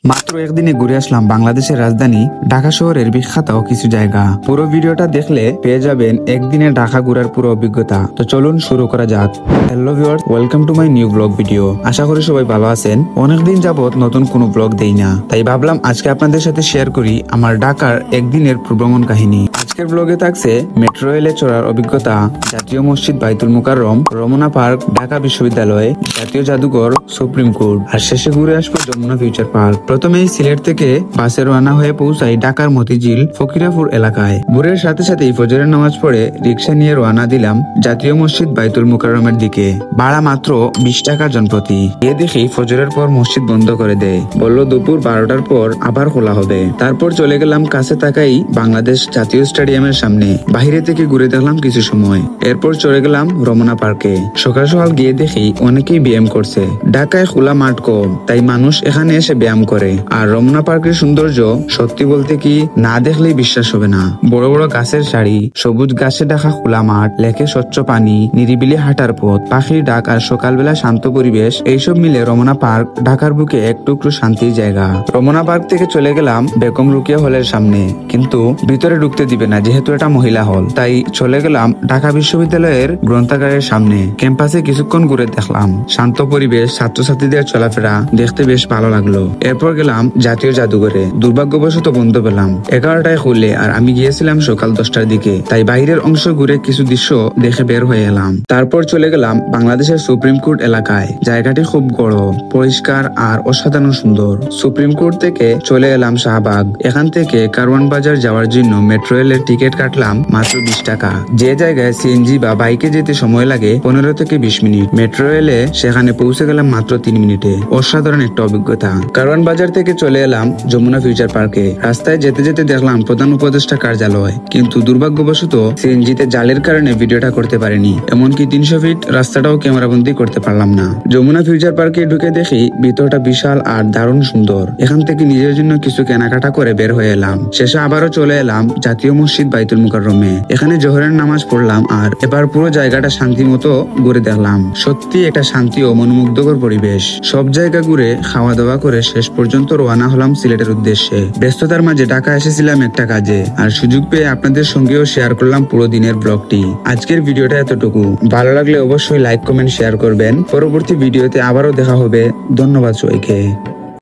মাত্র একদিনে ঘুরে আসলাম বাংলাদেশের রাজধানী ঢাকা শহরের বিখ্যাত কিছু জায়গা। পুরো ভিডিওটা দেখলে পেয়ে যাবেন একদিনে ঢাকা ঘুরার পুরো অভিজ্ঞতা। তো চলুন শুরু করা যাক। Hello viewers, welcome to my new blog video. আশা করি সবাই ভালো আছেন। অনেকদিন যাবত নতুন কোনো ব্লগ দেই না, তাই ভাবলাম আজকে আপনাদের সাথে শেয়ার করি আমার ঢাকার একদিনের ভ্রমণ কাহিনী। আজকের ব্লগে থাকছে মেট্রো রেলে চড়ার অভিজ্ঞতা, জাতীয় মসজিদ বাইতুল মুকাররম, রমনা পার্ক, ঢাকা বিশ্ববিদ্যালয়, জাতীয় জাদুঘর, সুপ্রিম কোর্ট, আর শেষে ঘুরে আসবো যমুনা ফিউচার পার্ক। প্রথমেই সিলেট থেকে বাসে রওনা হয়ে পৌঁছাই ঢাকার মতিঝিল ফকিরাপুর এলাকায়। ভোরের সাথে সাথেই ফজরের নামাজ পড়ে রিক্সা নিয়ে রওনা দিলাম জাতীয় মসজিদ বাইতুল মুকাররমের দিকে। ভাড়া মাত্র 20 টাকা জনপ্রতি। গিয়ে দেখি ফজরের পর মসজিদ বন্ধ করে দেয়, বললো দুপুর 12টার পর আবার খোলা হবে। তারপর চলে গেলাম কাছে থাকাই বাংলাদেশ জাতীয় স্টেডিয়ামের সামনে। বাহিরে থেকে ঘুরে দেখলাম কিছু সময়, এরপর চলে গেলাম রমনা পার্কে। সকাল সকাল গিয়ে দেখি অনেকেই ব্যায়াম করছে। ঢাকায় খোলা মাঠ কম, তাই মানুষ এখানে এসে ব্যায়াম করে। আর রমনা পার্কের সৌন্দর্য সত্যি বলতে কি না দেখলেই বিশ্বাস হবে না। বড় বড় গাছের সারি, সবুজ গাছে ঢাকা খোলা মাঠ, লেকে স্বচ্ছ পানি, নিরিবিলি হাঁটার পথ, পাখির ডাক আর সকালবেলা শান্ত পরিবেশ, এইসব মিলে রমনা পার্ক ঢাকার বুকে এক টুকরো শান্তির জায়গা। রমনা পার্ক থেকে চলে গেলাম বেগম রোকেয়া হলের সামনে, কিন্তু ভিতরে ঢুকতে দিবে না যেহেতু এটা মহিলা হল। তাই চলে গেলাম ঢাকা বিশ্ববিদ্যালয়ের গ্রন্থাগারের সামনে। ক্যাম্পাসে কিছুক্ষণ ঘুরে দেখলাম শান্ত পরিবেশ, ছাত্রছাত্রীদের চলাফেরা দেখতে বেশ ভালো লাগলো। এরপর গেলাম জাতীয় জাদুঘরে। দুর্ভাগ্যবশত বন্ধ পেলাম, 11টায় খুলে, আর আমি গিয়েছিলাম সকাল 10টার দিকে। তাই বাইরের অংশ ঘুরে কিছু দৃশ্য দেখে বের হয়ে এলাম। তারপর চলে গেলাম বাংলাদেশের সুপ্রিম কোর্ট এলাকায়। জায়গাটি খুব বড়, পরিষ্কার আর অসাধারণ সুন্দর। সুপ্রিম কোর্ট থেকে চলে এলাম শাহবাগ। এখান থেকে কারওয়ান বাজার যাওয়ার জন্য মেট্রো রেলের টিকিট কাটলাম মাত্র 20 টাকা। যে জায়গায় সিএনজি বা বাইকে যেতে সময় লাগে 15 থেকে 20 মিনিট, মেট্রো রেলে সেখানে পৌঁছে গেলাম মাত্র 3 মিনিটে। অসাধারণ একটা অভিজ্ঞতা। কারওয়ান বাজার থেকে চলে এলাম যমুনা ফিউচার পার্কে। রাস্তায় যেতে যেতে দেখলাম প্রধান উপদেষ্টা কার্যালয়, কিন্তু দুর্ভাগ্যবশত সিএনজিতে জালের কারণে ভিডিওটা করতে পারিনি। এমনকি 300 ফিট রাস্তাটাও ক্যামেরাবন্দি করতে পারলাম না। যমুনা ফিউচার পার্কে ঢুকে দেখি ভিতরটা বিশাল আর দারুণ সুন্দর। এখান থেকে নিজের জন্য কিছু কেনাকাটা করে বের হয়ে এলাম। শেষে আবারও চলে এলাম জাতীয় মসজিদ বাইতুল মুকাররমে। এখানে জোহরের নামাজ পড়লাম আর এবার পুরো জায়গাটা শান্তি মতো ঘুরে দেখলাম। সত্যি একটা শান্তি ও মনোমুগ্ধকর পরিবেশ। সব জায়গা ঘুরে খাওয়া দাওয়া করে শেষ পর্যন্ত রওনা হলাম সিলেটের উদ্দেশ্যে। ব্যস্ততার মাঝে ঢাকা এসেছিলাম একটা কাজে, আর সুযোগ পেয়ে আপনাদের সঙ্গেও শেয়ার করলাম পুরো দিনের ব্লগটি। আজকের ভিডিওটা এতটুকু। ভালো লাগলে অবশ্যই লাইক, কমেন্ট, শেয়ার করবেন। পরবর্তী ভিডিওতে আবারও দেখা হবে। ধন্যবাদ সবাইকে।